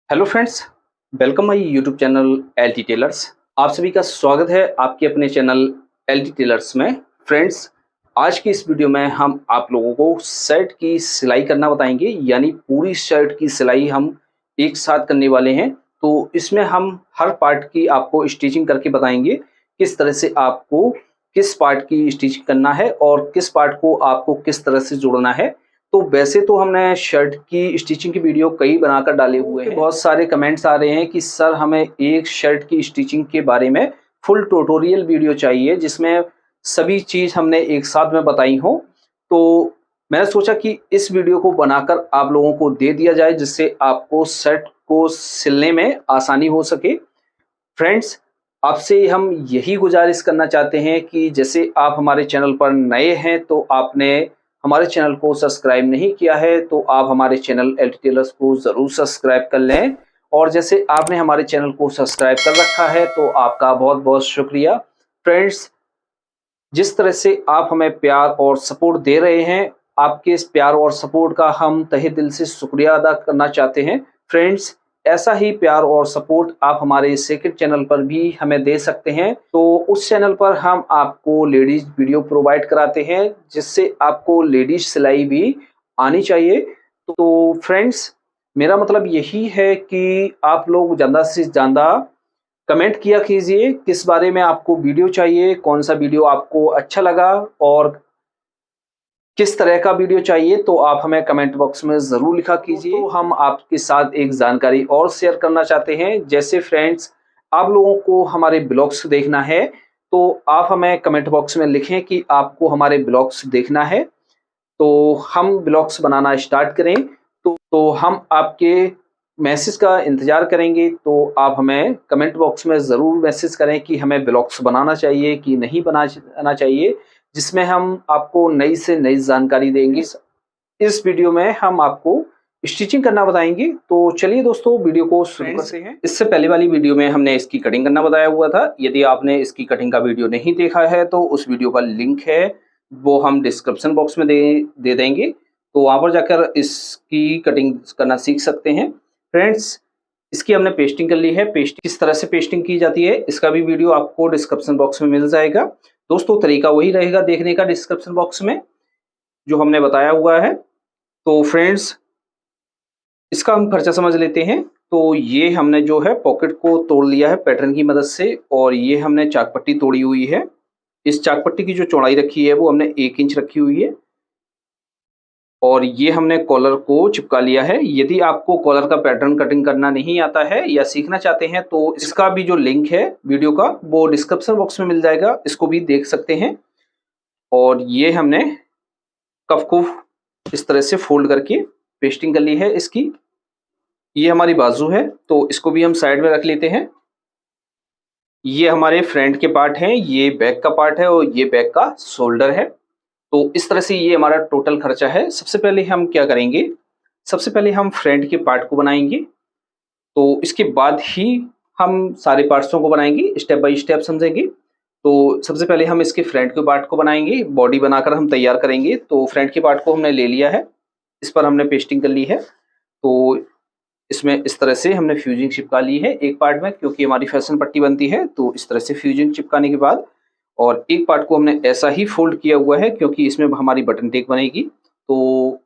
Hello friends, welcome my YouTube channel L T tailors. आप सभी का स्वागत है आपके अपने चैनल एल टी टेलर्स में। फ्रेंड्स, आज की इस वीडियो में हम आप लोगों को शर्ट की सिलाई करना बताएंगे, यानी पूरी शर्ट की सिलाई हम एक साथ करने वाले हैं। तो इसमें हम हर पार्ट की आपको स्टिचिंग करके बताएंगे, किस तरह से आपको किस पार्ट की स्टिचिंग करना है और किस पार्ट को आपको किस तरह से जोड़ना है। तो वैसे तो हमने शर्ट की स्टिचिंग की वीडियो कई बनाकर डाले हुए हैं। बहुत सारे कमेंट्स आ रहे हैं कि सर हमें एक शर्ट की स्टिचिंग के बारे में फुल ट्यूटोरियल वीडियो चाहिए, जिसमें सभी चीज हमने एक साथ में बताई हो। तो मैंने सोचा कि इस वीडियो को बनाकर आप लोगों को दे दिया जाए, जिससे आपको शर्ट को सिलने में आसानी हो सके। फ्रेंड्स, आपसे हम यही गुजारिश करना चाहते हैं कि जैसे आप हमारे चैनल पर नए हैं तो आपने हमारे चैनल को सब्सक्राइब नहीं किया है, तो आप हमारे चैनल एल टी टेलर्स को ज़रूर सब्सक्राइब कर लें। और जैसे आपने हमारे चैनल को सब्सक्राइब कर रखा है तो आपका बहुत बहुत शुक्रिया। फ्रेंड्स, जिस तरह से आप हमें प्यार और सपोर्ट दे रहे हैं, आपके इस प्यार और सपोर्ट का हम तहे दिल से शुक्रिया अदा करना चाहते हैं। फ्रेंड्स, ऐसा ही प्यार और सपोर्ट आप हमारे सेकंड चैनल पर भी हमें दे सकते हैं। तो उस चैनल पर हम आपको लेडीज वीडियो प्रोवाइड कराते हैं, जिससे आपको लेडीज सिलाई भी आनी चाहिए। तो फ्रेंड्स, मेरा मतलब यही है कि आप लोग ज़्यादा से ज़्यादा कमेंट किया कीजिए किस बारे में आपको वीडियो चाहिए, कौन सा वीडियो आपको अच्छा लगा और किस तरह का वीडियो चाहिए। तो आप हमें कमेंट बॉक्स में ज़रूर लिखा कीजिए। तो हम आपके साथ एक जानकारी और शेयर करना चाहते हैं। जैसे फ्रेंड्स, आप लोगों को हमारे ब्लॉग्स देखना है तो आप हमें कमेंट बॉक्स में लिखें कि आपको हमारे ब्लॉग्स देखना है, तो हम ब्लॉग्स बनाना स्टार्ट करें। तो हम आपके मैसेज का इंतज़ार करेंगे। तो आप हमें कमेंट बॉक्स में ज़रूर मैसेज करें कि हमें ब्लॉग्स बनाना चाहिए कि नहीं बनाना चाहिए, जिसमें हम आपको नई से नई जानकारी देंगे। इस वीडियो में हम आपको स्टिचिंग करना बताएंगे। तो चलिए दोस्तों, वीडियो को शुरू करते हैं। इससे पहले वाली वीडियो में हमने इसकी कटिंग करना बताया हुआ था। यदि आपने इसकी कटिंग का वीडियो नहीं देखा है तो उस वीडियो का लिंक है, वो हम डिस्क्रिप्शन बॉक्स में दे देंगे। तो वहाँ पर जाकर इसकी कटिंग करना सीख सकते हैं। फ्रेंड्स, इसकी हमने पेस्टिंग कर ली है। पेस्ट किस तरह से पेस्टिंग की जाती है इसका भी वीडियो आपको डिस्क्रिप्शन बॉक्स में मिल जाएगा। दोस्तों, तरीका वही रहेगा देखने का डिस्क्रिप्शन बॉक्स में, जो हमने बताया हुआ है। तो फ्रेंड्स, इसका हम खर्चा समझ लेते हैं। तो ये हमने जो है पॉकेट को तोड़ लिया है पैटर्न की मदद से, और ये हमने चाक पट्टी तोड़ी हुई है। इस चाक पट्टी की जो चौड़ाई रखी है वो हमने 1 इंच रखी हुई है। और ये हमने कॉलर को चिपका लिया है। यदि आपको कॉलर का पैटर्न कटिंग करना नहीं आता है या सीखना चाहते हैं तो इसका भी जो लिंक है वीडियो का वो डिस्क्रिप्शन बॉक्स में मिल जाएगा, इसको भी देख सकते हैं। और ये हमने कफ को इस तरह से फोल्ड करके पेस्टिंग कर ली है इसकी। ये हमारी बाजू है, तो इसको भी हम साइड में रख लेते हैं। ये हमारे फ्रंट के पार्ट हैं, ये बैक का पार्ट है और ये बैक का शोल्डर है। तो इस तरह से ये हमारा टोटल खर्चा है। सबसे पहले हम क्या करेंगे, सबसे पहले हम फ्रंट के पार्ट को बनाएंगे, तो इसके बाद ही हम सारे पार्ट्सों को बनाएंगे, स्टेप बाय स्टेप समझेंगे। तो सबसे पहले हम इसके फ्रंट के पार्ट को बनाएंगे, बॉडी बनाकर हम तैयार करेंगे। तो फ्रंट के पार्ट को हमने ले लिया है, इस पर हमने पेस्टिंग कर ली है। तो इसमें इस तरह से हमने फ्यूजिंग चिपका ली है एक पार्ट में, क्योंकि हमारी फैशन पट्टी बनती है। तो इस तरह से फ्यूजिंग चिपकाने के बाद और एक पार्ट को हमने ऐसा ही फोल्ड किया हुआ है, क्योंकि इसमें हमारी बटन टेक बनेगी। तो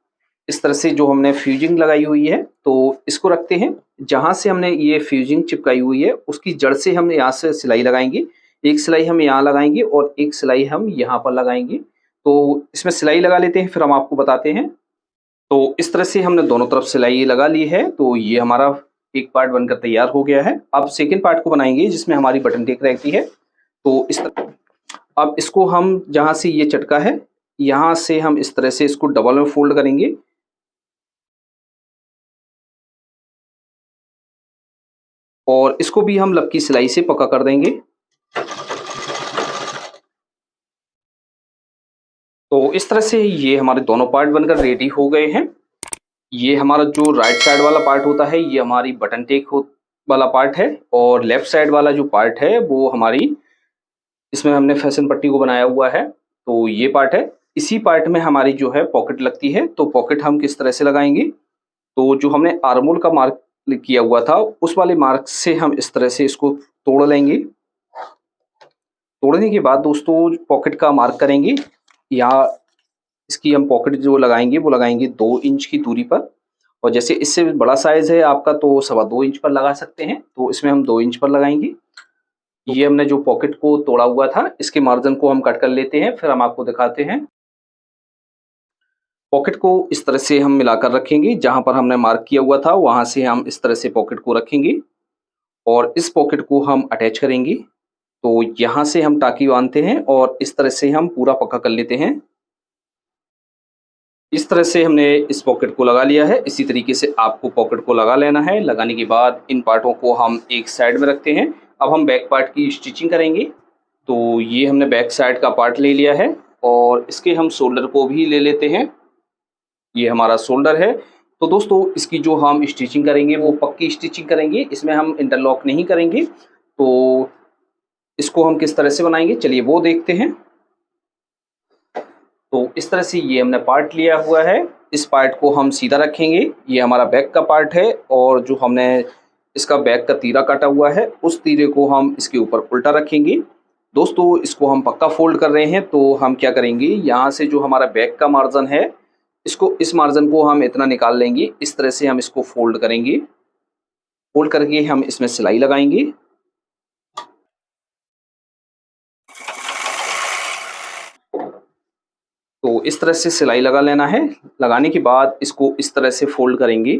इस तरह से जो हमने फ्यूजिंग लगाई हुई है, तो इसको रखते हैं। जहां से हमने ये फ्यूजिंग चिपकाई हुई है उसकी जड़ से हम यहाँ से सिलाई लगाएंगे। एक सिलाई हम यहाँ लगाएंगे और एक सिलाई हम यहाँ पर लगाएंगे। तो इसमें सिलाई लगा लेते हैं, फिर हम आपको बताते हैं। तो इस तरह से हमने दोनों तरफ सिलाई लगा ली है। तो ये हमारा एक पार्ट बनकर तैयार हो गया है। अब सेकेंड पार्ट को बनाएंगे, जिसमें हमारी बटन टेक रहती है। तो इस तरह अब इसको हम जहां से ये चटका है, यहां से हम इस तरह से इसको डबल में फोल्ड करेंगे। और इसको भी हम लपकी सिलाई से पक्का कर देंगे। तो इस तरह से ये हमारे दोनों पार्ट बनकर रेडी हो गए हैं। ये हमारा जो राइट साइड वाला पार्ट होता है ये हमारी बटन टेक वाला पार्ट है, और लेफ्ट साइड वाला जो पार्ट है वो हमारी, इसमें हमने फैशन पट्टी को बनाया हुआ है। तो ये पार्ट है। इसी पार्ट में हमारी जो है पॉकेट लगती है। तो पॉकेट हम किस तरह से लगाएंगे, तो जो हमने आर्मोल का मार्क किया हुआ था उस वाले मार्क से हम इस तरह से इसको तोड़ लेंगे। तोड़ने के बाद दोस्तों पॉकेट का मार्क करेंगे, या इसकी हम पॉकेट जो लगाएंगे वो लगाएंगे 2 इंच की दूरी पर। और जैसे इससे बड़ा साइज है आपका तो 2.25 इंच पर लगा सकते हैं, तो इसमें हम 2 इंच पर लगाएंगे। ये हमने जो पॉकेट को तोड़ा हुआ था इसके मार्जिन को हम कट कर लेते हैं, फिर हम आपको दिखाते हैं। पॉकेट को इस तरह से हम मिलाकर रखेंगे, जहां पर हमने मार्क किया हुआ था वहां से हम इस तरह से पॉकेट को रखेंगे और इस पॉकेट को हम अटैच करेंगे। तो यहाँ से हम टाकी बांधते हैं और इस तरह से हम पूरा पक्का कर लेते हैं। इस तरह से हमने इस पॉकेट को लगा लिया है। इसी तरीके से आपको पॉकेट को लगा लेना है। लगाने के बाद इन पार्टों को हम एक साइड में रखते हैं। अब हम बैक पार्ट की स्टिचिंग करेंगे। तो ये हमने बैक साइड का पार्ट ले लिया है और इसके हम शोल्डर को भी ले लेते हैं। ये हमारा शोल्डर है। तो दोस्तों इसकी जो हम स्टिचिंग करेंगे वो पक्की स्टिचिंग करेंगे, इसमें हम इंटरलॉक नहीं करेंगे। तो इसको हम किस तरह से बनाएंगे चलिए वो देखते हैं। तो इस तरह से ये हमने पार्ट लिया हुआ है। इस पार्ट को हम सीधा रखेंगे। ये हमारा बैक का पार्ट है और जो हमने इसका बैक का तीरा काटा हुआ है उस तीरे को हम इसके ऊपर उल्टा रखेंगे। दोस्तों इसको हम पक्का फोल्ड कर रहे हैं, तो हम क्या करेंगे, यहाँ से जो हमारा बैक का मार्जिन है इसको, इस मार्जिन को हम इतना निकाल लेंगे। इस तरह से हम इसको फोल्ड करेंगे। फोल्ड करके हम इसमें सिलाई लगाएंगे। तो इस तरह से सिलाई लगा लेना है। लगाने के बाद इसको इस तरह से फोल्ड करेंगे।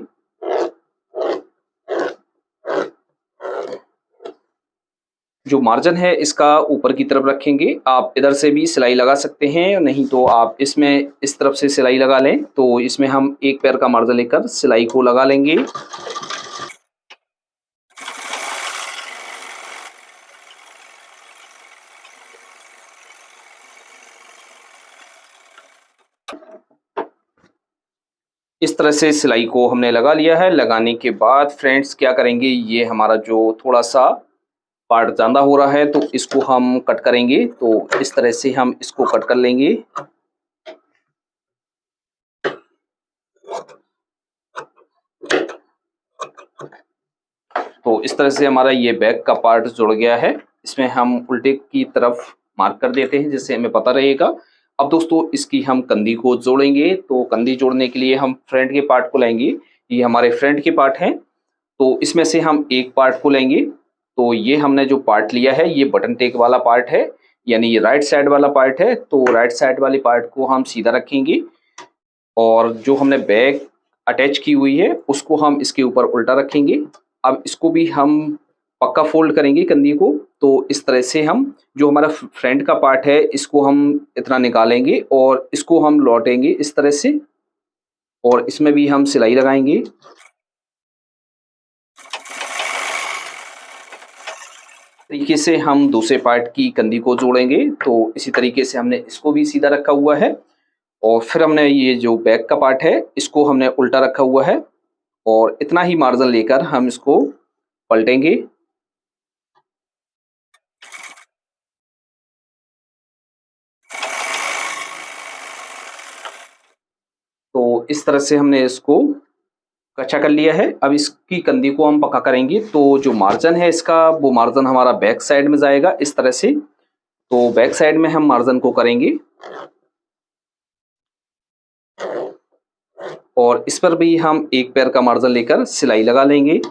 जो मार्जिन है इसका ऊपर की तरफ रखेंगे। आप इधर से भी सिलाई लगा सकते हैं, नहीं तो आप इसमें इस तरफ से सिलाई लगा लें। तो इसमें हम एक पैर का मार्जिन लेकर सिलाई को लगा लेंगे। इस तरह से सिलाई को हमने लगा लिया है। लगाने के बाद फ्रेंड्स क्या करेंगे, ये हमारा जो थोड़ा सा पार्ट ज़्यादा हो रहा है तो इसको हम कट करेंगे। तो इस तरह से हम इसको कट कर लेंगे। तो इस तरह से हमारा ये बैक का पार्ट जुड़ गया है। इसमें हम उल्टे की तरफ मार्क कर देते हैं जिससे हमें पता रहेगा। अब दोस्तों इसकी हम कंधी को जोड़ेंगे। तो कंधी जोड़ने के लिए हम फ्रंट के पार्ट को लेंगे। ये हमारे फ्रंट के पार्ट हैं, तो इसमें से हम एक पार्ट को लेंगे। तो ये हमने जो पार्ट लिया है ये बटन टेक वाला पार्ट है, यानी ये राइट साइड वाला पार्ट है। तो राइट साइड वाले पार्ट को हम सीधा रखेंगे और जो हमने बैक अटैच की हुई है उसको हम इसके ऊपर उल्टा रखेंगे। अब इसको भी हम पक्का फोल्ड करेंगे कंधी को। तो इस तरह से हम जो हमारा फ्रंट का पार्ट है इसको हम इतना निकालेंगे और इसको हम लौटेंगे इस तरह से, और इसमें भी हम सिलाई लगाएंगे। तरीके से हम दूसरे पार्ट की कंधी को जोड़ेंगे। तो इसी तरीके से हमने इसको भी सीधा रखा हुआ है और फिर हमने ये जो बैक का पार्ट है इसको हमने उल्टा रखा हुआ है और इतना ही मार्जिन लेकर हम इसको पलटेंगे। तो इस तरह से हमने इसको कच्चा कर लिया है। अब इसकी कंधी को हम पक्का करेंगे। तो जो मार्जिन है इसका वो मार्जिन हमारा बैक साइड में जाएगा इस तरह से। तो बैक साइड में हम मार्जिन को करेंगे और इस पर भी हम एक पैर का मार्जिन लेकर सिलाई लगा लेंगे।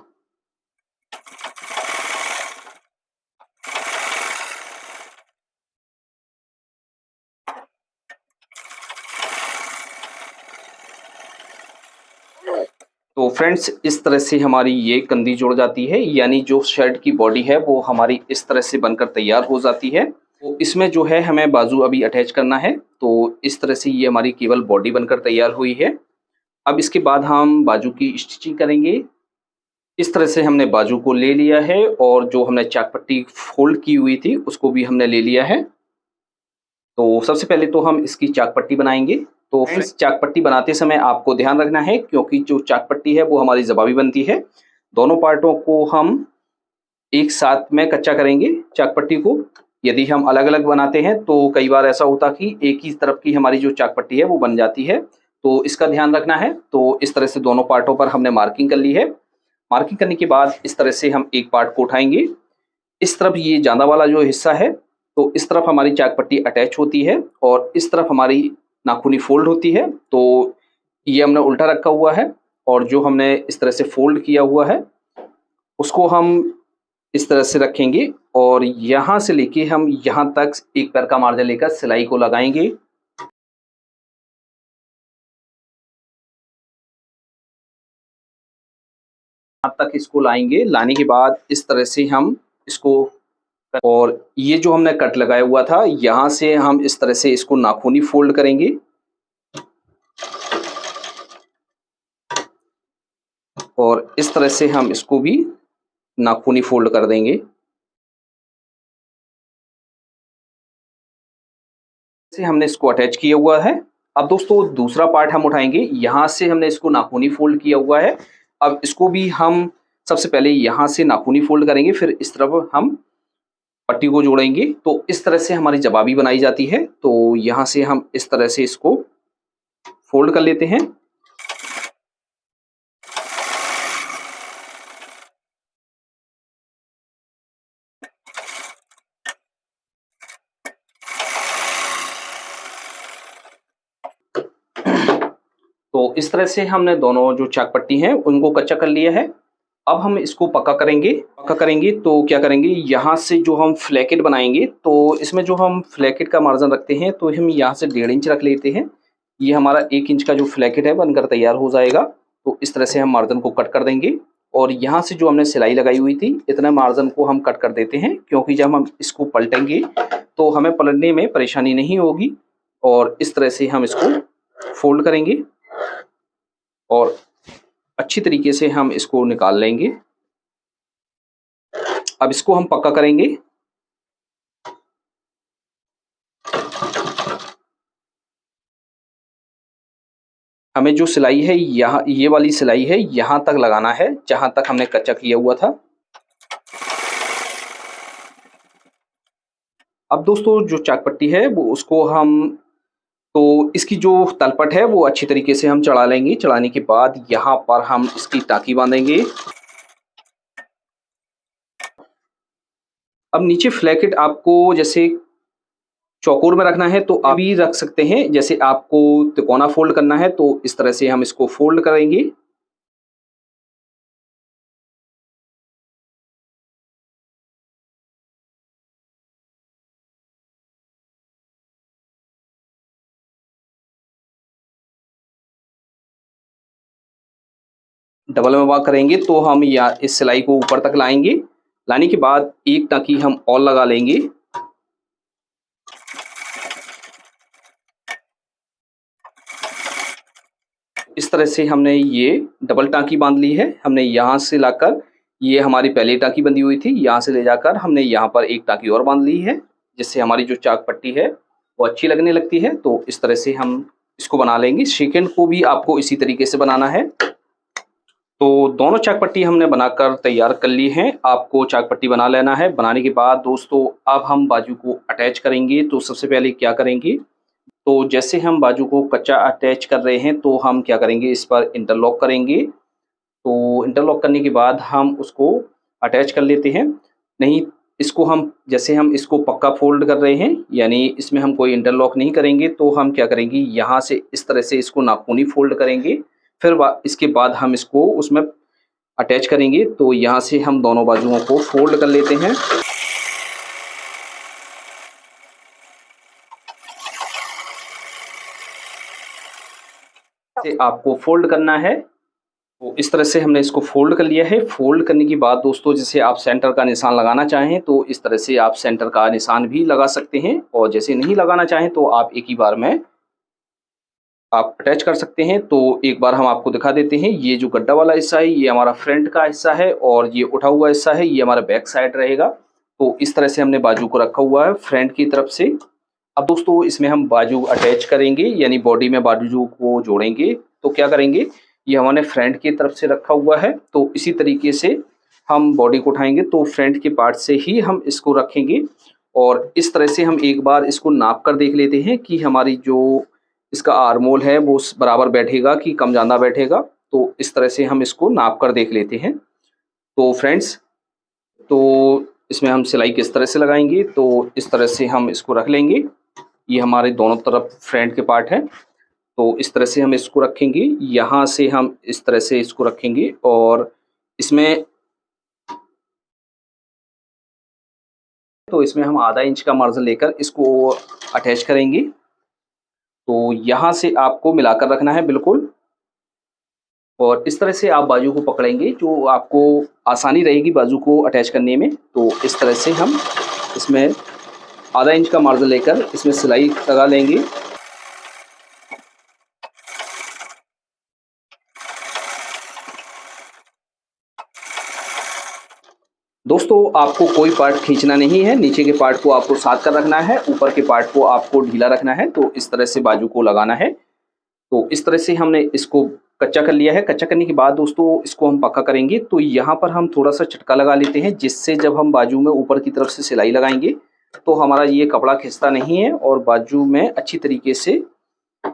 तो फ्रेंड्स इस तरह से हमारी ये कंधी जुड़ जाती है, यानी जो शर्ट की बॉडी है वो हमारी इस तरह से बनकर तैयार हो जाती है। तो इसमें जो है हमें बाजू अभी अटैच करना है। तो इस तरह से ये हमारी केवल बॉडी बनकर तैयार हुई है। अब इसके बाद हम बाजू की स्टिचिंग करेंगे। इस तरह से हमने बाजू को ले लिया है और जो हमने चाक पट्टी फोल्ड की हुई थी उसको भी हमने ले लिया है। तो सबसे पहले तो हम इसकी चाक पट्टी बनाएंगे। तो फ्रेंड्स चाक पट्टी बनाते समय आपको ध्यान रखना है, क्योंकि जो चाक पट्टी है वो हमारी जवाबी बनती है। दोनों पार्टों को हम एक साथ में कच्चा करेंगे चाक पट्टी को। यदि हम अलग अलग बनाते हैं तो कई बार ऐसा होता कि एक ही तरफ की हमारी जो चाक पट्टी है वो बन जाती है, तो इसका ध्यान रखना है। तो इस तरह से दोनों पार्टों पर हमने मार्किंग कर ली है। मार्किंग करने के बाद इस तरह से हम एक पार्ट को उठाएंगे। इस तरफ ये ज़्यादा वाला जो हिस्सा है, तो इस तरफ हमारी चाक पट्टी अटैच होती है और इस तरफ हमारी नाखूनी फोल्ड होती है। तो ये हमने उल्टा रखा हुआ है और जो हमने इस तरह से फोल्ड किया हुआ है उसको हम इस तरह से रखेंगे और यहाँ से लेके हम यहाँ तक एक पैर का मार्जिन लेकर सिलाई को लगाएंगे। यहाँ तक इसको लाएंगे, लाने के बाद इस तरह से हम इसको, और ये जो हमने कट लगाया हुआ था यहाँ से हम इस तरह से इसको नाखूनी फोल्ड करेंगे और इस तरह से हम इसको भी नाखूनी फोल्ड कर देंगे। से हमने इसको अटैच किया हुआ है। अब दोस्तों दूसरा पार्ट हम उठाएंगे, यहाँ से हमने इसको नाखूनी फोल्ड किया हुआ है। अब इसको भी हम सबसे पहले यहाँ से नाखूनी फोल्ड करेंगे, फिर इस तरफ हम पट्टी को जोड़ेंगे। तो इस तरह से हमारी जबाबी बनाई जाती है। तो यहाँ से हम इस तरह से इसको फोल्ड कर लेते हैं। तो इस तरह से हमने दोनों जो चाक पट्टी हैं उनको कच्चा कर लिया है। अब हम इसको पक्का करेंगे तो क्या करेंगे, यहाँ से जो हम फ्लैकेट बनाएंगे तो इसमें जो हम फ्लैकेट का मार्जिन रखते हैं तो हम यहाँ से 1.5 इंच रख लेते हैं। ये हमारा 1 इंच का जो फ्लैकेट है बनकर तैयार हो जाएगा। तो इस तरह से हम मार्जिन को कट कर देंगे और यहाँ से जो हमने सिलाई लगाई हुई थी इतना मार्जिन को हम कट कर देते हैं, क्योंकि जब हम इसको पलटेंगे तो हमें पलटने में परेशानी नहीं होगी। और इस तरह से हम इसको फोल्ड करेंगे और अच्छी तरीके से हम इसको निकाल लेंगे। अब इसको हम पक्का करेंगे। हमें जो सिलाई है यहाँ, ये वाली सिलाई है, यहाँ तक लगाना है जहां तक हमने कच्चा किया हुआ था। अब दोस्तों जो चाक पट्टी है वो उसको हम, तो इसकी जो तलपट है वो अच्छी तरीके से हम चढ़ा लेंगे। चढ़ाने के बाद यहाँ पर हम इसकी टाँकी बांधेंगे। अब नीचे फ्लैकेट आपको जैसे चौकोर में रखना है तो आप भी रख सकते हैं, जैसे आपको तिकोना फोल्ड करना है तो इस तरह से हम इसको फोल्ड करेंगे। डबल में वाक करेंगे तो हम या इस सिलाई को ऊपर तक लाएंगे। लाने के बाद एक टाँकी हम और लगा लेंगे। इस तरह से हमने ये डबल टाँकी बांध ली है। हमने यहाँ से लाकर, ये हमारी पहली टाँकी बंधी हुई थी, यहाँ से ले जाकर हमने यहाँ पर एक टाँकी और बांध ली है, जिससे हमारी जो चाक पट्टी है वो अच्छी लगने लगती है। तो इस तरह से हम इसको बना लेंगे। सेकंड को भी आपको इसी तरीके से बनाना है। तो दोनों चाक पट्टी हमने बनाकर तैयार कर ली हैं। आपको चाक पट्टी बना लेना है। बनाने के बाद दोस्तों अब हम बाजू को अटैच करेंगे। तो सबसे पहले क्या करेंगे, तो जैसे हम बाजू को कच्चा अटैच कर रहे हैं तो हम क्या करेंगे, इस पर इंटरलॉक करेंगे। तो इंटरलॉक करने के बाद हम उसको अटैच कर लेते हैं। नहीं, इसको हम जैसे हम इसको पक्का फोल्ड कर रहे हैं, यानी इसमें हम कोई इंटरलॉक नहीं करेंगे, तो हम क्या करेंगे, यहाँ से इस तरह से इसको नाखूनी फोल्ड करेंगे। फिर इसके बाद हम इसको उसमें अटैच करेंगे। तो यहाँ से हम दोनों बाजुओं को फोल्ड कर लेते हैं। से आपको फोल्ड करना है। तो इस तरह से हमने इसको फोल्ड कर लिया है। फोल्ड करने के बाद दोस्तों जैसे आप सेंटर का निशान लगाना चाहें तो इस तरह से आप सेंटर का निशान भी लगा सकते हैं, और जैसे नहीं लगाना चाहें तो आप एक ही बार में आप अटैच कर सकते हैं। तो एक बार हम आपको दिखा देते हैं। ये जो गड्ढा वाला हिस्सा है ये हमारा फ्रंट का हिस्सा है और ये उठा हुआ हिस्सा है ये हमारा बैक साइड रहेगा। तो इस तरह से हमने बाजू को रखा हुआ है फ्रंट की तरफ से। अब दोस्तों इसमें हम बाजू अटैच करेंगे, यानी बॉडी में बाजू को जोड़ेंगे। तो क्या करेंगे, ये हमने फ्रंट की तरफ से रखा हुआ है, तो इसी तरीके से हम बॉडी को उठाएंगे तो फ्रंट के पार्ट से ही हम इसको रखेंगे। और इस तरह से हम एक बार इसको नाप कर देख लेते हैं कि हमारी जो इसका आर्मोल है वो बराबर बैठेगा कि कम ज़्यादा बैठेगा। तो इस तरह से हम इसको नाप कर देख लेते हैं। तो फ्रेंड्स, तो इसमें हम सिलाई किस तरह से लगाएंगे, तो इस तरह से हम इसको रख लेंगे। ये हमारे दोनों तरफ फ्रंट के पार्ट है, तो इस तरह से हम इसको रखेंगे। यहाँ से हम इस तरह से इसको रखेंगे और इसमें हम आधा इंच का मार्जिन लेकर इसको अटैच करेंगे। तो यहाँ से आपको मिलाकर रखना है बिल्कुल, और इस तरह से आप बाजू को पकड़ेंगे, जो आपको आसानी रहेगी बाजू को अटैच करने में। तो इस तरह से हम इसमें आधा इंच का मार्जिन लेकर इसमें सिलाई लगा लेंगे। दोस्तों, आपको कोई पार्ट खींचना नहीं है, नीचे के पार्ट को आपको साथ कर रखना है, ऊपर के पार्ट को आपको ढीला रखना है। तो इस तरह से बाजू को लगाना है। तो इस तरह से हमने इसको कच्चा कर लिया है। कच्चा करने के बाद दोस्तों इसको हम पक्का करेंगे। तो यहाँ पर हम थोड़ा सा झटका लगा लेते हैं, जिससे जब हम बाजू में ऊपर की तरफ से सिलाई लगाएंगे तो हमारा ये कपड़ा खिंचता नहीं है और बाजू में अच्छी तरीके से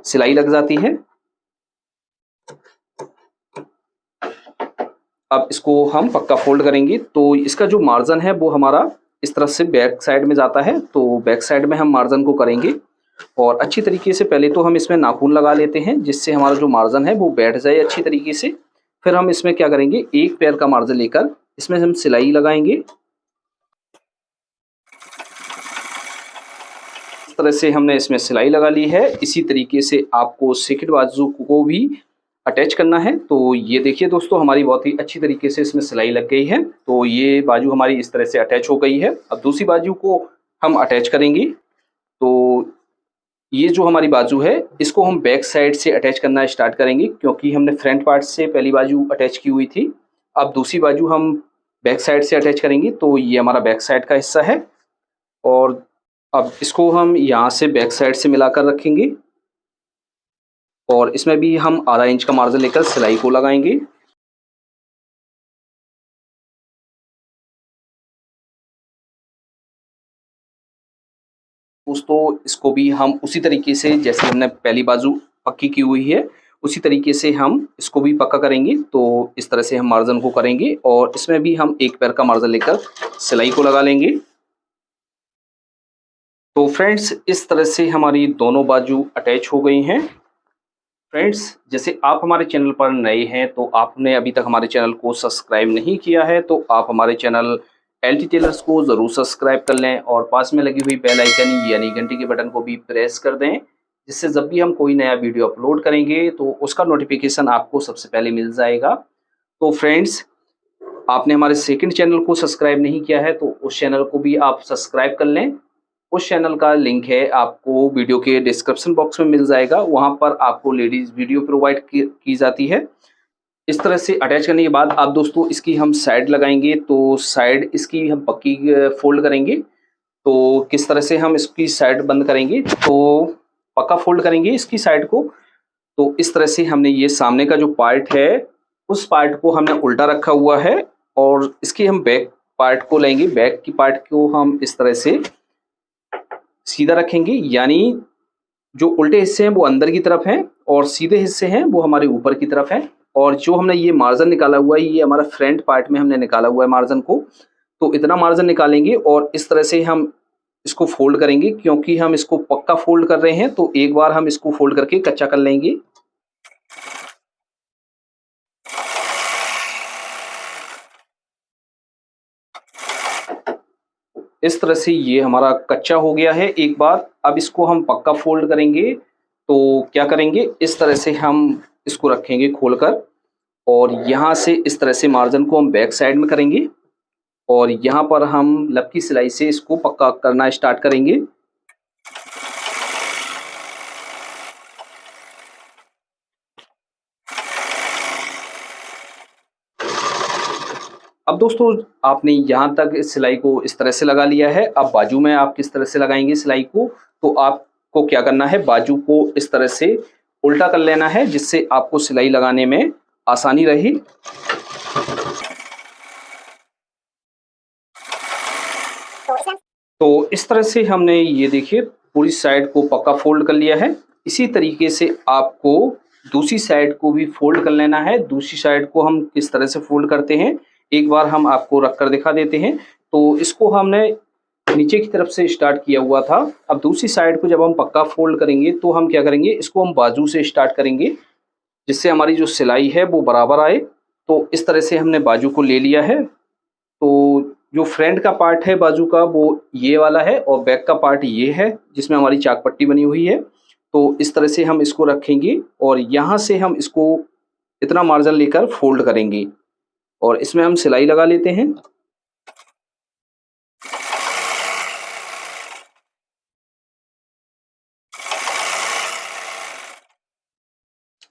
सिलाई लग जाती है। अब इसको हम पक्का फोल्ड करेंगे। तो इसका जो मार्जिन है वो हमारा इस तरफ से बैक साइड में जाता है। तो बैक साइड में हम मार्जिन को करेंगे और अच्छी तरीके से पहले तो हम इसमें नाखून लगा लेते हैं, जिससे हमारा जो मार्जिन है वो बैठ जाए अच्छी तरीके से। फिर हम इसमें क्या करेंगे, एक पैर का मार्जिन लेकर इसमें हम सिलाई लगाएंगे। इस तरह से हमने इसमें सिलाई लगा ली है। इसी तरीके से आपको सेकंड बाजू को भी अटैच करना है। तो ये देखिए दोस्तों, हमारी बहुत ही अच्छी तरीके से इसमें सिलाई लग गई है। तो ये बाजू हमारी इस तरह से अटैच हो गई है। अब दूसरी बाजू को हम अटैच करेंगे। तो ये जो हमारी बाजू है इसको हम बैक साइड से अटैच करना स्टार्ट करेंगे, क्योंकि हमने फ्रंट पार्ट से पहली बाजू अटैच की हुई थी। अब दूसरी बाजू हम बैक साइड से अटैच करेंगे। तो ये हमारा बैक साइड का हिस्सा है और अब इसको हम यहाँ से बैक साइड से मिलाकर रखेंगे और इसमें भी हम आधा इंच का मार्जिन लेकर सिलाई को लगाएंगे। दोस्तों, इसको भी हम उसी तरीके से जैसे हमने पहली बाजू पक्की की हुई है उसी तरीके से हम इसको भी पक्का करेंगे। तो इस तरह से हम मार्जिन को करेंगे और इसमें भी हम एक पैर का मार्जिन लेकर सिलाई को लगा लेंगे। तो फ्रेंड्स, इस तरह से हमारी दोनों बाजू अटैच हो गई हैं। फ्रेंड्स, जैसे आप हमारे चैनल पर नए हैं तो आपने अभी तक हमारे चैनल को सब्सक्राइब नहीं किया है तो आप हमारे चैनल एलटी टेलर्स को ज़रूर सब्सक्राइब कर लें और पास में लगी हुई बेल आइकन यानी घंटी के बटन को भी प्रेस कर दें, जिससे जब भी हम कोई नया वीडियो अपलोड करेंगे तो उसका नोटिफिकेशन आपको सबसे पहले मिल जाएगा। तो फ्रेंड्स, आपने हमारे सेकंड चैनल को सब्सक्राइब नहीं किया है तो उस चैनल को भी आप सब्सक्राइब कर लें। उस चैनल का लिंक है आपको वीडियो के डिस्क्रिप्शन बॉक्स में मिल जाएगा। वहां पर आपको लेडीज वीडियो प्रोवाइड की जाती है। इस तरह से अटैच करने के बाद अब दोस्तों इसकी हम साइड लगाएंगे। तो साइड इसकी हम पक्की फोल्ड करेंगे। तो किस तरह से हम इसकी साइड बंद करेंगे, तो पक्का फोल्ड करेंगे इसकी साइड को। तो इस तरह से हमने ये सामने का जो पार्ट है उस पार्ट को हमने उल्टा रखा हुआ है और इसकी हम बैक पार्ट को लेंगे। बैक की पार्ट को हम इस तरह से सीधा रखेंगे, यानी जो उल्टे हिस्से हैं वो अंदर की तरफ हैं और सीधे हिस्से हैं वो हमारे ऊपर की तरफ हैं। और जो हमने ये मार्जिन निकाला हुआ है ये हमारा फ्रंट पार्ट में हमने निकाला हुआ है मार्जिन को। तो इतना मार्जिन निकालेंगे और इस तरह से हम इसको फोल्ड करेंगे। क्योंकि हम इसको पक्का फोल्ड कर रहे हैं तो एक बार हम इसको फोल्ड करके कच्चा कर लेंगे। इस तरह से ये हमारा कच्चा हो गया है एक बार। अब इसको हम पक्का फोल्ड करेंगे। तो क्या करेंगे, इस तरह से हम इसको रखेंगे खोलकर और यहाँ से इस तरह से मार्जिन को हम बैक साइड में करेंगे और यहाँ पर हम लब की सिलाई से इसको पक्का करना स्टार्ट करेंगे। अब दोस्तों, आपने यहाँ तक इस सिलाई को इस तरह से लगा लिया है। अब बाजू में आप किस तरह से लगाएंगे सिलाई को, तो आपको क्या करना है, बाजू को इस तरह से उल्टा कर लेना है, जिससे आपको सिलाई लगाने में आसानी रहे। तो इस तरह से हमने ये देखिए पूरी साइड को पक्का फोल्ड कर लिया है। इसी तरीके से आपको दूसरी साइड को भी फोल्ड कर लेना है। दूसरी साइड को हम किस तरह से फोल्ड करते हैं एक बार हम आपको रख कर दिखा देते हैं। तो इसको हमने नीचे की तरफ से स्टार्ट किया हुआ था। अब दूसरी साइड को जब हम पक्का फोल्ड करेंगे तो हम क्या करेंगे, इसको हम बाजू से स्टार्ट करेंगे जिससे हमारी जो सिलाई है वो बराबर आए। तो इस तरह से हमने बाजू को ले लिया है। तो जो फ्रंट का पार्ट है बाजू का वो ये वाला है और बैक का पार्ट ये है जिसमें हमारी चाक पट्टी बनी हुई है। तो इस तरह से हम इसको रखेंगे और यहाँ से हम इसको इतना मार्जिन लेकर फोल्ड करेंगे और इसमें हम सिलाई लगा लेते हैं।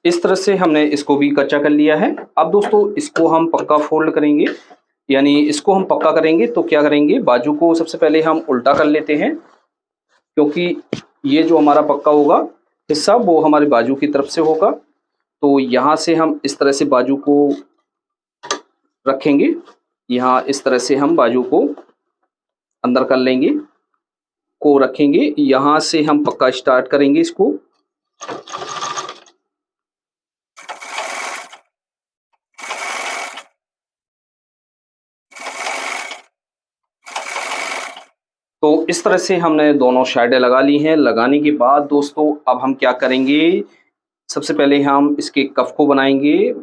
इस तरह से हमने इसको भी कच्चा कर लिया है। अब दोस्तों इसको हम पक्का फोल्ड करेंगे, यानी इसको हम पक्का करेंगे। तो क्या करेंगे, बाजू को सबसे पहले हम उल्टा कर लेते हैं क्योंकि ये जो हमारा पक्का होगा हिस्सा वो हमारे बाजू की तरफ से होगा। तो यहाँ से हम इस तरह से बाजू को रखेंगे, यहाँ इस तरह से हम बाजू को अंदर कर लेंगे, को रखेंगे। यहाँ से हम पक्का स्टार्ट करेंगे इसको। तो इस तरह से हमने दोनों साइडें लगा ली हैं। लगाने के बाद दोस्तों अब हम क्या करेंगे, सबसे पहले हम इसके कफ को बनाएंगे।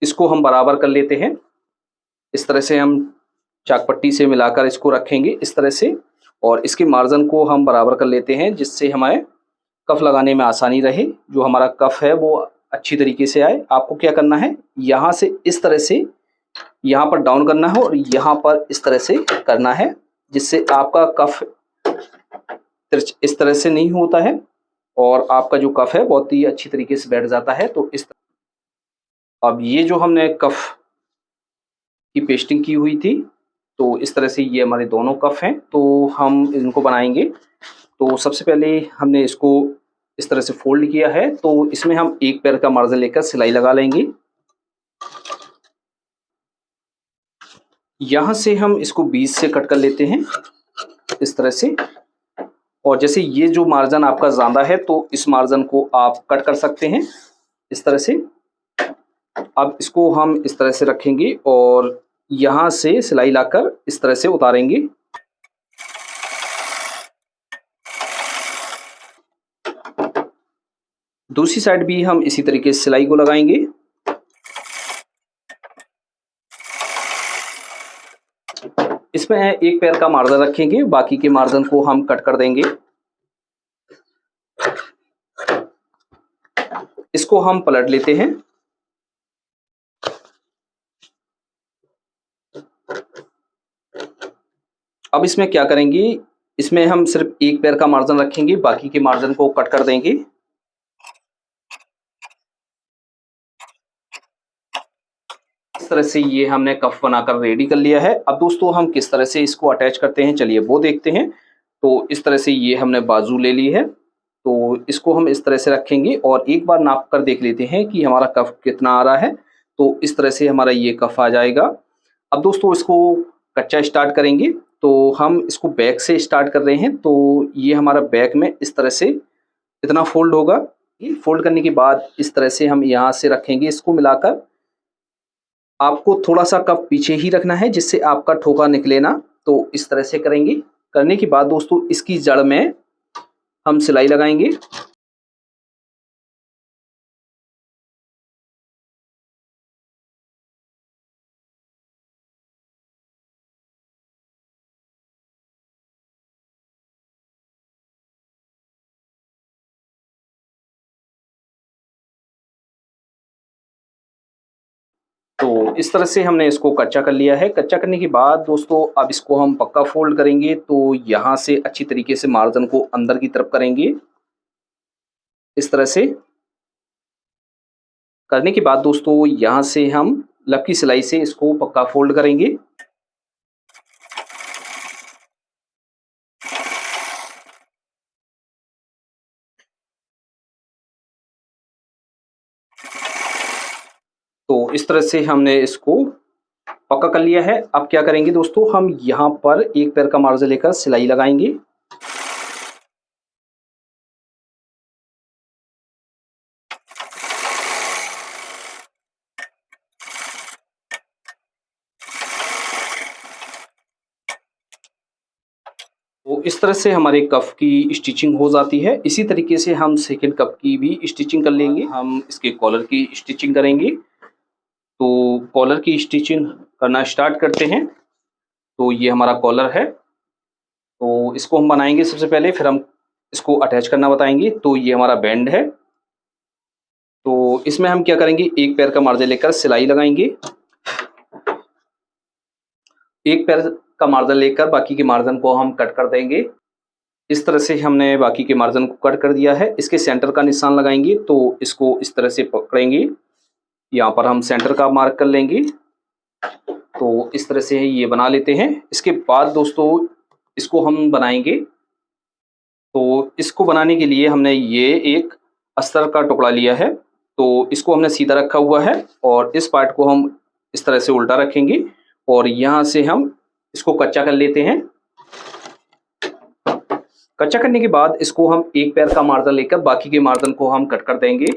इसको हम बराबर कर लेते हैं। इस तरह से हम चाक पट्टी से मिलाकर इसको रखेंगे इस तरह से, और इसके मार्जिन को हम बराबर कर लेते हैं जिससे हमें कफ लगाने में आसानी रहे। जो हमारा कफ है वो अच्छी तरीके से आए। आपको क्या करना है, यहाँ से इस तरह से यहाँ पर डाउन करना है और यहाँ पर इस तरह से करना है जिससे आपका कफ इस तरह से नहीं होता है और आपका जो कफ है बहुत ही अच्छी तरीके से बैठ जाता है। तो इस अब ये जो हमने कफ की पेस्टिंग की हुई थी, तो इस तरह से ये हमारे दोनों कफ हैं। तो हम इनको बनाएंगे। तो सबसे पहले हमने इसको इस तरह से फोल्ड किया है, तो इसमें हम एक पैर का मार्जिन लेकर सिलाई लगा लेंगे। यहाँ से हम इसको बीच से कट कर लेते हैं इस तरह से। और जैसे ये जो मार्जिन आपका ज़्यादा है तो इस मार्जिन को आप कट कर सकते हैं इस तरह से। अब इसको हम इस तरह से रखेंगे और यहाँ से सिलाई लाकर इस तरह से उतारेंगे। दूसरी साइड भी हम इसी तरीके से सिलाई को लगाएंगे। इसमें एक पैर का मार्जिन रखेंगे, बाकी के मार्जिन को हम कट कर देंगे। इसको हम पलट लेते हैं। अब इसमें क्या करेंगे, इसमें हम सिर्फ एक पैर का मार्जिन रखेंगे, बाकी के मार्जिन को कट कर देंगे। इस तरह से ये हमने कफ बनाकर रेडी कर लिया है। अब दोस्तों हम किस तरह से इसको अटैच करते हैं चलिए वो देखते हैं। तो इस तरह से ये हमने बाजू ले ली है। तो इसको हम इस तरह से रखेंगे और एक बार नाप कर देख लेते हैं कि हमारा कफ कितना आ रहा है। तो इस तरह से हमारा ये कफ आ जाएगा। अब दोस्तों इसको कच्चा स्टार्ट करेंगे। तो हम इसको बैक से स्टार्ट कर रहे हैं। तो ये हमारा बैक में इस तरह से इतना फोल्ड होगा। ये फोल्ड करने के बाद इस तरह से हम यहाँ से रखेंगे इसको मिलाकर। आपको थोड़ा सा कफ पीछे ही रखना है जिससे आपका ठोका निकले ना। तो इस तरह से करेंगे। करने के बाद दोस्तों इसकी जड़ में हम सिलाई लगाएंगे। तो इस तरह से हमने इसको कच्चा कर लिया है। कच्चा करने के बाद दोस्तों अब इसको हम पक्का फोल्ड करेंगे। तो यहाँ से अच्छी तरीके से मार्जिन को अंदर की तरफ करेंगे इस तरह से। करने के बाद दोस्तों यहाँ से हम लब की सिलाई से इसको पक्का फोल्ड करेंगे। तो इस तरह से हमने इसको पक्का कर लिया है। अब क्या करेंगे दोस्तों, हम यहाँ पर एक पैर का मार्जिन लेकर सिलाई लगाएंगे। इस तरह से हमारे कफ की स्टिचिंग हो जाती है। इसी तरीके से हम सेकंड कप की भी स्टिचिंग कर लेंगे। हम इसके कॉलर की स्टिचिंग करेंगे। तो कॉलर की स्टिचिंग करना स्टार्ट करते हैं। तो ये हमारा कॉलर है, तो इसको हम बनाएंगे सबसे पहले, फिर हम इसको अटैच करना बताएंगे। तो ये हमारा बैंड है। तो इसमें हम क्या करेंगे, एक पैर का मार्जिन लेकर सिलाई लगाएंगे। एक पैर का मार्जिन लेकर बाकी के मार्जिन को हम कट कर देंगे। इस तरह से हमने बाकी के मार्जिन को कट कर दिया है। इसके सेंटर का निशान लगाएंगे। तो इसको इस तरह से पकड़ेंगे, यहाँ पर हम सेंटर का मार्क कर लेंगे। तो इस तरह से ये बना लेते हैं। इसके बाद दोस्तों इसको हम बनाएंगे। तो इसको बनाने के लिए हमने ये एक अस्तर का टुकड़ा लिया है। तो इसको हमने सीधा रखा हुआ है और इस पार्ट को हम इस तरह से उल्टा रखेंगे और यहाँ से हम इसको कच्चा कर लेते हैं। कच्चा करने के बाद इसको हम एक पैर का मार्जिन लेकर बाकी के मार्जिन को हम कट कर देंगे।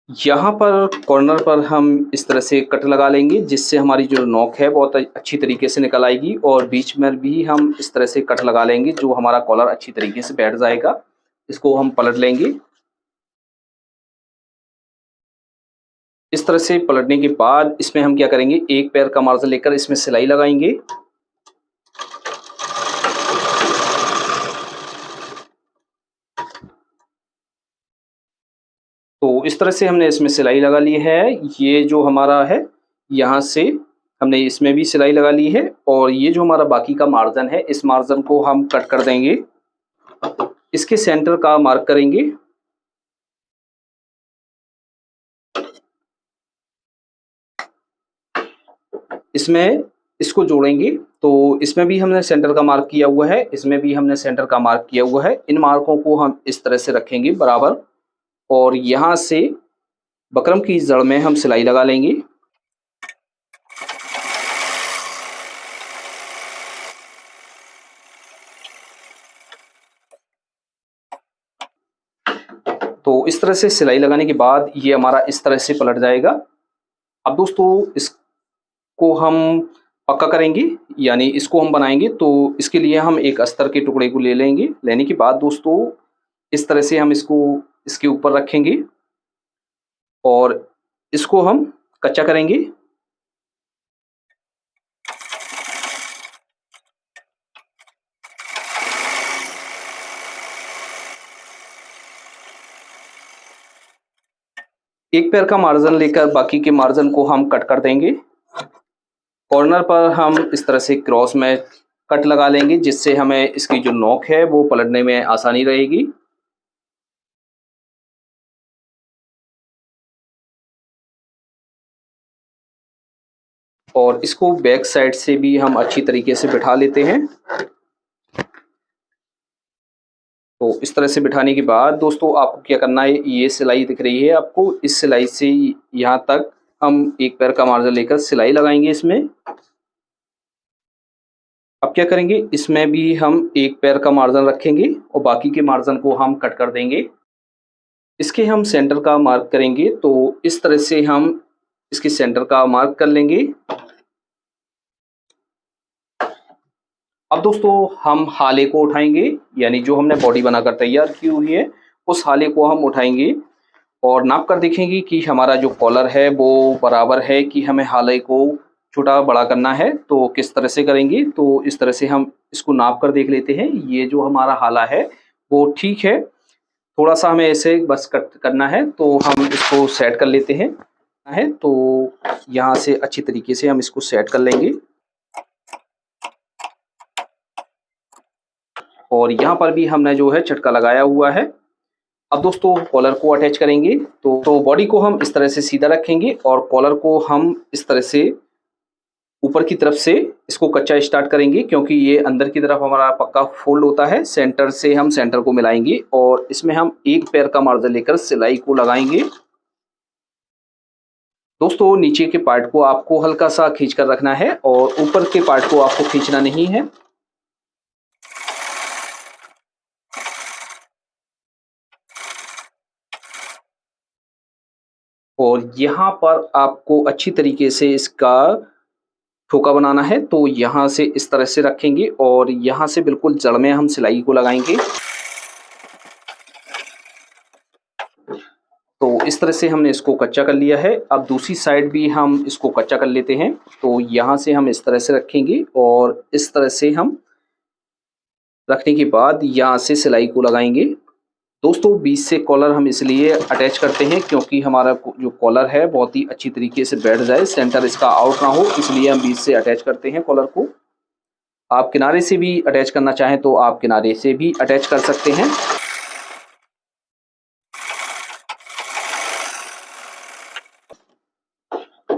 यहाँ पर कॉर्नर पर हम इस तरह से कट लगा लेंगे, जिससे हमारी जो नोक है बहुत अच्छी तरीके से निकल आएगी। और बीच में भी हम इस तरह से कट लगा लेंगे, जो हमारा कॉलर अच्छी तरीके से बैठ जाएगा। इसको हम पलट लेंगे। इस तरह से पलटने के बाद इसमें हम क्या करेंगे, एक पैर का मार्जिन लेकर इसमें सिलाई लगाएंगे। तो इस तरह से हमने इसमें सिलाई लगा ली है। ये जो हमारा है, यहाँ से हमने इसमें भी सिलाई लगा ली है। और ये जो हमारा बाकी का मार्जिन है, इस मार्जिन को हम कट कर देंगे। इसके सेंटर का मार्क करेंगे। इसमें इसको जोड़ेंगे। तो इसमें भी हमने सेंटर का मार्क किया हुआ है, इसमें भी हमने सेंटर का मार्क किया हुआ है। इन मार्कों को हम इस तरह से रखेंगे बराबर। और यहाँ से बकरम की जड़ में हम सिलाई लगा लेंगे। तो इस तरह से सिलाई लगाने के बाद ये हमारा इस तरह से पलट जाएगा। अब दोस्तों इसको हम पक्का करेंगे, यानी इसको हम बनाएंगे। तो इसके लिए हम एक अस्तर के टुकड़े को ले लेंगे। लेने के बाद दोस्तों इस तरह से हम इसको इसके ऊपर रखेंगे और इसको हम कच्चा करेंगे। एक पैर का मार्जिन लेकर बाकी के मार्जिन को हम कट कर देंगे। कॉर्नर पर हम इस तरह से क्रॉस में कट लगा लेंगे, जिससे हमें इसकी जो नोक है वो पलटने में आसानी रहेगी। और इसको बैक साइड से भी हम अच्छी तरीके से बिठा लेते हैं। तो इस तरह से बिठाने के बाद दोस्तों आपको क्या करना है, ये सिलाई दिख रही है आपको, इस सिलाई से यहाँ तक हम एक पैर का मार्जिन लेकर सिलाई लगाएंगे इसमें। अब क्या करेंगे, इसमें भी हम एक पैर का मार्जिन रखेंगे और बाकी के मार्जिन को हम कट कर देंगे। इसके हम सेंटर का मार्क करेंगे। तो इस तरह से हम इसके सेंटर का मार्क कर लेंगे। अब दोस्तों हम हाले को उठाएंगे, यानी जो हमने बॉडी बनाकर तैयार की हुई है उस हाले को हम उठाएंगे और नाप कर देखेंगे कि हमारा जो कॉलर है वो बराबर है कि हमें हाले को छोटा बड़ा करना है। तो किस तरह से करेंगे, तो इस तरह से हम इसको नाप कर देख लेते हैं। ये जो हमारा हाला है वो ठीक है, थोड़ा सा हमें ऐसे बस कट करना है। तो हम इसको सेट कर लेते हैं। तो यहाँ से अच्छी तरीके से हम इसको सेट कर लेंगे। और यहाँ पर भी हमने जो है चटका लगाया हुआ है। अब दोस्तों कॉलर को अटैच करेंगे। तो बॉडी को हम इस तरह से सीधा रखेंगे और कॉलर को हम इस तरह से ऊपर की तरफ से इसको कच्चा स्टार्ट करेंगे, क्योंकि ये अंदर की तरफ हमारा पक्का फोल्ड होता है। सेंटर से हम सेंटर को मिलाएंगे और इसमें हम एक पैर का मार्जिन लेकर सिलाई को लगाएंगे। दोस्तों नीचे के पार्ट को आपको हल्का सा खींच कर रखना है और ऊपर के पार्ट को आपको खींचना नहीं है। और यहाँ पर आपको अच्छी तरीके से इसका ठोका बनाना है तो यहाँ से इस तरह से रखेंगे और यहाँ से बिल्कुल जड़ में हम सिलाई को लगाएंगे। तो इस तरह से हमने इसको कच्चा कर लिया है। अब दूसरी साइड भी हम इसको कच्चा कर लेते हैं। तो यहाँ से हम इस तरह से रखेंगे और इस तरह से हम रखने के बाद यहाँ से सिलाई को लगाएंगे। दोस्तों बीच से कॉलर हम इसलिए अटैच करते हैं क्योंकि हमारा जो कॉलर है बहुत ही अच्छी तरीके से बैठ जाए, सेंटर इसका आउट ना हो, इसलिए हम बीच से अटैच करते हैं कॉलर को। आप किनारे से भी अटैच करना चाहें तो आप किनारे से भी अटैच कर सकते हैं।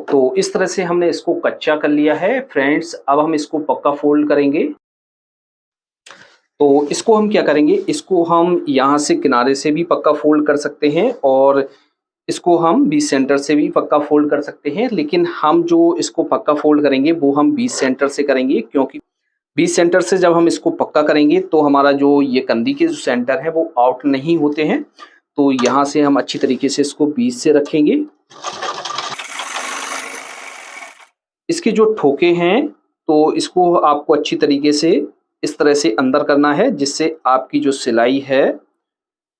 तो इस तरह से हमने इसको कच्चा कर लिया है फ्रेंड्स। अब हम इसको पक्का फोल्ड करेंगे। तो इसको हम क्या करेंगे, इसको हम यहाँ से किनारे से भी पक्का फोल्ड कर सकते हैं और इसको हम बीच सेंटर से भी पक्का फोल्ड कर सकते हैं, लेकिन हम जो इसको पक्का फोल्ड करेंगे वो हम बीच सेंटर से करेंगे, क्योंकि बीच सेंटर से जब हम इसको पक्का करेंगे तो हमारा जो ये कंधी के जो सेंटर है वो आउट नहीं होते हैं। तो यहाँ से हम अच्छी तरीके से इसको बीच से रखेंगे। इसके जो ठोके हैं तो इसको आपको अच्छी तरीके से इस तरह से अंदर करना है, जिससे आपकी जो सिलाई है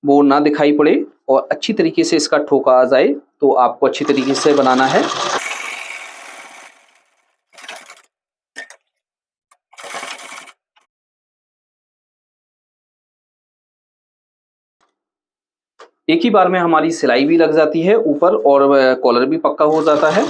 वो ना दिखाई पड़े और अच्छी तरीके से इसका ठोका आ जाए। तो आपको अच्छी तरीके से बनाना है। एक ही बार में हमारी सिलाई भी लग जाती है ऊपर और कॉलर भी पक्का हो जाता है।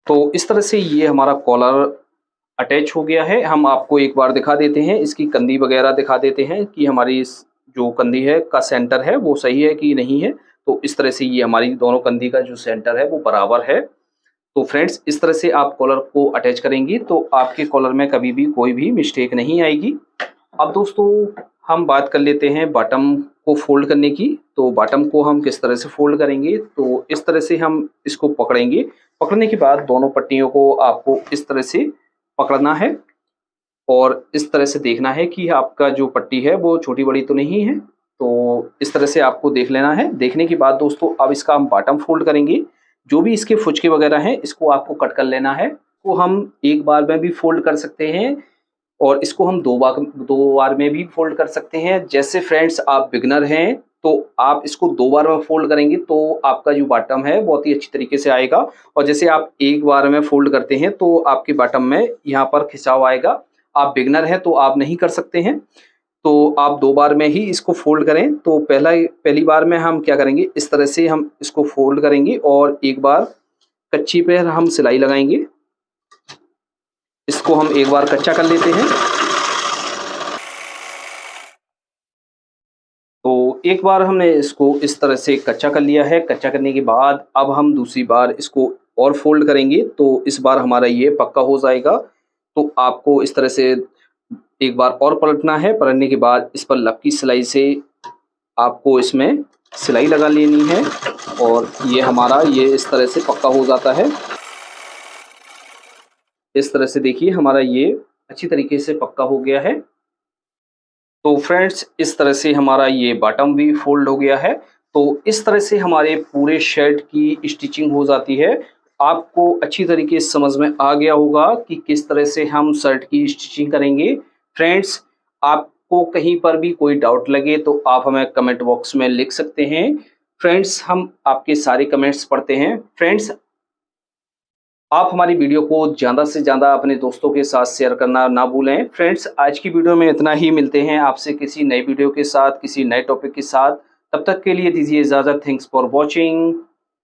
तो इस तरह से ये हमारा कॉलर अटैच हो गया है। हम आपको एक बार दिखा देते हैं, इसकी कंधी वगैरह दिखा देते हैं कि हमारी जो कंधी है का सेंटर है वो सही है कि नहीं है। तो इस तरह से ये हमारी दोनों कंधी का जो सेंटर है वो बराबर है। तो फ्रेंड्स इस तरह से आप कॉलर को अटैच करेंगी तो आपके कॉलर में कभी भी कोई भी मिस्टेक नहीं आएगी। अब दोस्तों हम बात कर लेते हैं बॉटम को फोल्ड करने की। तो बॉटम को हम किस तरह से फोल्ड करेंगे, तो इस तरह से हम इसको पकड़ेंगे। पकड़ने के बाद दोनों पट्टियों को आपको इस तरह से पकड़ना है और इस तरह से देखना है कि आपका जो पट्टी है वो छोटी बड़ी तो नहीं है। तो इस तरह से आपको देख लेना है। देखने के बाद दोस्तों अब इसका हम बॉटम फोल्ड करेंगे। जो भी इसके फुचके वगैरह हैं इसको आपको कट कर लेना है। तो हम एक बार में भी फोल्ड कर सकते हैं और इसको हम दो बार में भी फोल्ड कर सकते हैं। जैसे फ्रेंड्स आप बिगनर हैं तो आप इसको दो बार में फोल्ड करेंगे तो आपका जो बॉटम है बहुत ही अच्छी तरीके से आएगा, और जैसे आप एक बार में फोल्ड करते हैं तो आपके बॉटम में यहाँ पर खिंचाव आएगा। आप बिगनर हैं तो आप नहीं कर सकते हैं, तो आप दो बार में ही इसको फोल्ड करें। तो पहली बार में हम क्या करेंगे, इस तरह से हम इसको फोल्ड करेंगे और एक बार कच्ची पे हम सिलाई लगाएंगे। इसको हम एक बार कच्चा कर लेते हैं। तो एक बार हमने इसको इस तरह से कच्चा कर लिया है। कच्चा करने के बाद अब हम दूसरी बार इसको और फोल्ड करेंगे तो इस बार हमारा ये पक्का हो जाएगा। तो आपको इस तरह से एक बार और पलटना है। पलटने के बाद इस पर लपकी सिलाई से आपको इसमें सिलाई लगा लेनी है और ये हमारा ये इस तरह से पक्का हो जाता है। इस तरह से देखिए हमारा ये अच्छी तरीके से पक्का हो गया है। तो फ्रेंड्स इस तरह से हमारा ये बॉटम भी फोल्ड हो गया है। तो इस तरह से हमारे पूरे शर्ट की स्टिचिंग हो जाती है। आपको अच्छी तरीके से समझ में आ गया होगा कि किस तरह से हम शर्ट की स्टिचिंग करेंगे। फ्रेंड्स आपको कहीं पर भी कोई डाउट लगे तो आप हमें कमेंट बॉक्स में लिख सकते हैं। फ्रेंड्स हम आपके सारे कमेंट्स पढ़ते हैं। फ्रेंड्स आप हमारी वीडियो को ज़्यादा से ज़्यादा अपने दोस्तों के साथ शेयर करना ना भूलें। फ्रेंड्स आज की वीडियो में इतना ही। मिलते हैं आपसे किसी नई वीडियो के साथ, किसी नए टॉपिक के साथ। तब तक के लिए दीजिए इजाज़त। Thanks for watching.